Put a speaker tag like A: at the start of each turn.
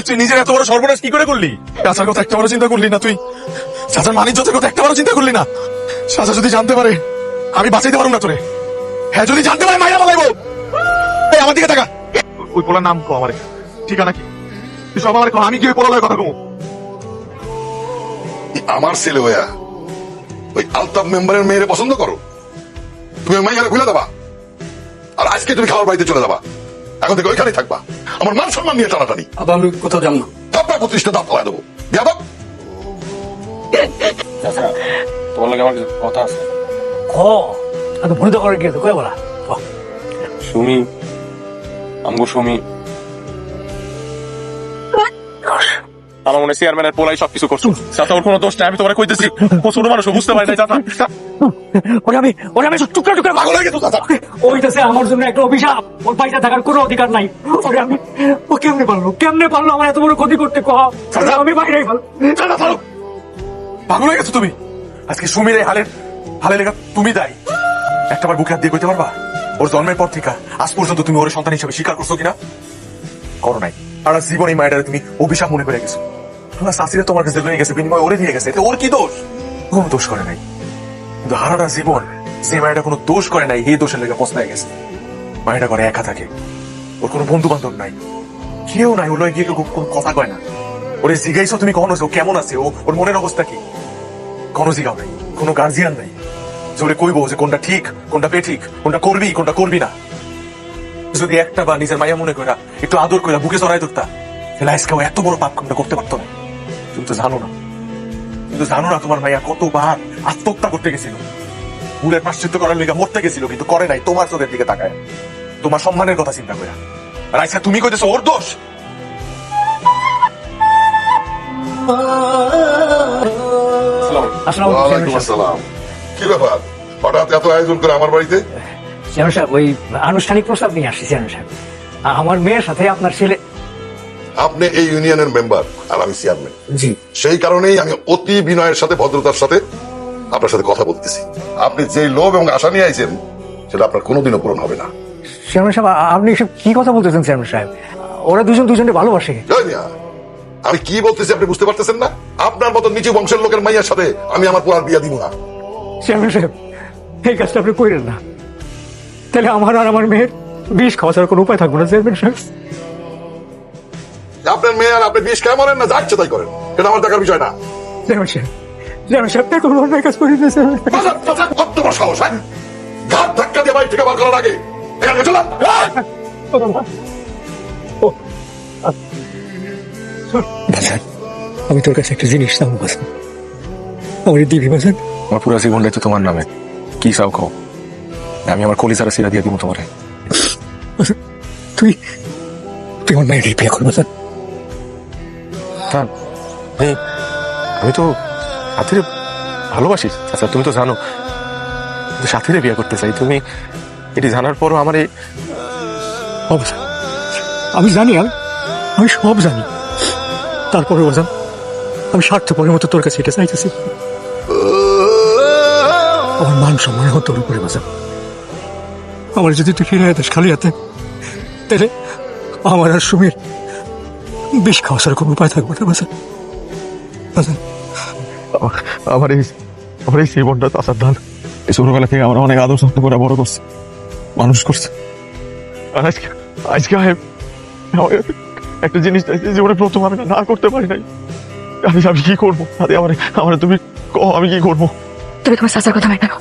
A: তুই নিজের এত বড় সর্বনাশ কি করে করলি? চাচার কথা একটা বড় চিন্তা করলি না তুই? চাচার মানিজ্যতের কথা একটা বড় চিন্তা করলি না? চাচা যদি জানতে পারে আমি বাঁচাইতে পারবো না তোরে। হ্যাঁ যদি জানতে পারে মাইরা বলাইবো। এই আমার দিকে তাকা। ওই পোলার নাম কো আমারে, ঠিকানা কি? তুই সব আমারে কো, আমি কি ওই পোলার কথা কমু?
B: আমার ছেলে হইয়া ওই আলতাফ মেম্বারের মেয়েরে পছন্দ করো? তুমি ওই মাইয়ারে ভুলে যাবা, আর আজকে তুমি খাবার বাড়িতে চলে যাবা। এখন থেকে ওইখানেই থাকবা। আমার মান সম্মান নিয়ে টানাটানি।
C: আবার আমি কোথাও যাবো না।
B: তারপর 25টা দাঁত ফেলা দেবো। যাবা?
D: চাচা, তোমার লাগে আমার কিছু কথা আছে।
C: আমি ভুল করে গিয়ে কয়ে বলা
D: সুমি, আমগো সুমি, আমার মনে চেয়ারম্যানের পোলাই সবকিছু করছো। চাচা ওর কোনো দোষ নাই, আমি তোমার কইতেছি। ও ছোট মানুষ, ও বুঝতে পারে নাই চাচা।
C: ওরে আমি টুকরা টুকরা
B: পাগল হয়ে গেছো চাচা।
C: ওইটাছে আমার জন্য একটা অভিশাপ। ওর বাইরে থাকার কোনো অধিকার নাই। ওরে আমি ও কেমনে পারলো আমার এত বড় ক্ষতি করতে? আমি বাইরেই ভালো।
A: চাচা ছাড়ো। পাগল হয়ে গেছো তুমি? আজকে সুমির এই হালে লেখা তুমি দায়ী। একটাবার বুকে হাত দিয়ে কইতে পারবা ওর জন্মের পর থেকে আজ পর্যন্ত তুমি ওর সন্তান হিসেবে স্বীকার করছো কিনা? করো নাই। আর জীবন এই মায়ের তুমি অভিশাপ মনে করে গেছো। শাশুড়ি তোমার কাছে লয়ে গেছে, বিনিময় ওরে দিয়ে গেছে। এতে ওর কি দোষ? কোনো দোষ করে নাই। কিন্তু হারাটা জীবন যে মায়েরা কোনো দোষ করে নাই, এই দোষের লেগে পস্তায় গেছে। মায়েরা ঘরে একা থাকে, ওর কোনো বন্ধু বান্ধব নাই, কেউ নাই। ওর লয়ে গিয়ে কোনো কথা কয় না। ওরে জিগাইছো তুমি কখন আছো, কেমন আছে ও, ওর মনের অবস্থা কি? কোনো জিগাও নাই, কোনো গার্জিয়ান নাই জোরে কইবো যে কোনটা ঠিক, কোনটা বেঠিক, কোনটা করবি, কোনটা করবি না। যদি একটা বা নিজের মায়া মনে করা একটু আদর করে বুকে চড়াই ধরতা, তাহলে আজকে এত বড় পাপ কোনটা করতে পারতো না। তুমি তো জানো না, কিন্তু জানো না তোমার মাইয়া কতবার আত্মহত্যা করতে গেছিল, ভুলের প্রাশ্চিত্য করার লেগে মরতে গেছিল, কিন্তু করে নাই তোমার চোখের দিকে তাকায়, তোমার সম্মানের কথা চিন্তা করে। আর আজকে তুমি কইতেছো ওর দোষ?
B: ওয়ালাইকুম আসসালাম। কি ব্যাপার, হঠাৎ এত আয়োজন করে আমার বাড়িতে?
C: চেয়ারম্যান সাহেব, ওই আনুষ্ঠানিক প্রস্তাব নিয়ে আসছি। চেয়ারম্যান সাহেব, আমার মেয়ের সাথে আপনার ছেলে।
B: আপনি এই ইউনিয়নের মেম্বার আর আমি চেয়ারম্যান,
C: জি।
B: সেই কারণেই আমি অতি বিনয়ের সাথে ভদ্রতার সাথে আপনার সাথে কথা বলতেছি। আপনি যে লোভ এবং আশা নিয়ে আইছেন সেটা আপনার কোনোদিনও পূরণ হবে না।
C: চেয়ারম্যান সাহেব, আপনি এসব কি কথা বলতেছেন? চেয়ারম্যান সাহেব, ওরা দুজনকে ভালোবাসে।
B: জয় মিয়া, আমি কি বলতেছি আপনি বুঝতে পারতেছেন না? আপনার মতো নিচু বংশের লোকের মাইয়ার সাথে আমি আমার পোলার বিয়া দিব না।
C: চেয়ারম্যান সাহেব, এই কাজটা আপনি করেন না, তাহলে আমার আর আমার মেয়ের বিষ খাওয়া ছাড়া কোনো উপায় থাকবে না। চেয়ারম্যান সাহেব,
B: আপনার মেয়ে আর আপনি বিষ খেয়ে মরেন না, যা ইচ্ছে তাই করেন, এটা আমার দেখার বিষয় না।
C: চেয়ারম্যান সাহেব, চেয়ারম্যান সাহেব, কোনো অন্যায় কাজ করি না।
B: কত বড় সাহস, হ্যাঁ? ঘাট ধাক্কা দিয়ে বাড়ি থেকে বার করার আগে এখানে চলে
C: আমি তোর কাছে একটা জিনিস চাবো বাসান, আমার দিবি বাসান?
D: আমার পুরো জীবনটাই তো তোমার নামে, কি চাও খাও, আমি আমার কলিজারা সিরা দিয়ে দিব তোমারে।
C: তুই তুই আমার মায়ের বিয়ে করবো বাসান?
D: আমি তো সাথীরে ভালোবাসি আচ্ছা, তুমি তো জানো, সাথীরে বিয়ে করতে চাই। তুমি এটি জানার পরও আমার এই
C: অবস্থা আমি জানি, আমি সব জানি। তারপরে বাজান, আমি স্বার্থপরের মতো তোর কাছে এটা চাইতেছি। আমার মান সম্মান এখন তোর উপরে বাজান। আমার যদি তুই ফিরে যেতিস খালি হাতে, তাহলে আমার আর সুমির বিষ খাওয়া ছাড়া কোনো উপায় থাকবে না বাজান। বাজান,
A: আমার এই জীবনটা চাচার ধান। এই ছোটবেলা থেকে আমরা অনেক আদর যত্ন করে বড় করছে, মানুষ করছে। আর আজকে একটা জিনিস জীবনে প্রথম আমি না করতে পারি নাই। আমি কি করবো? আমার তুমি কও আমি কি করবো?
E: তুমি তোমার চাচার কথা মেনে নাও।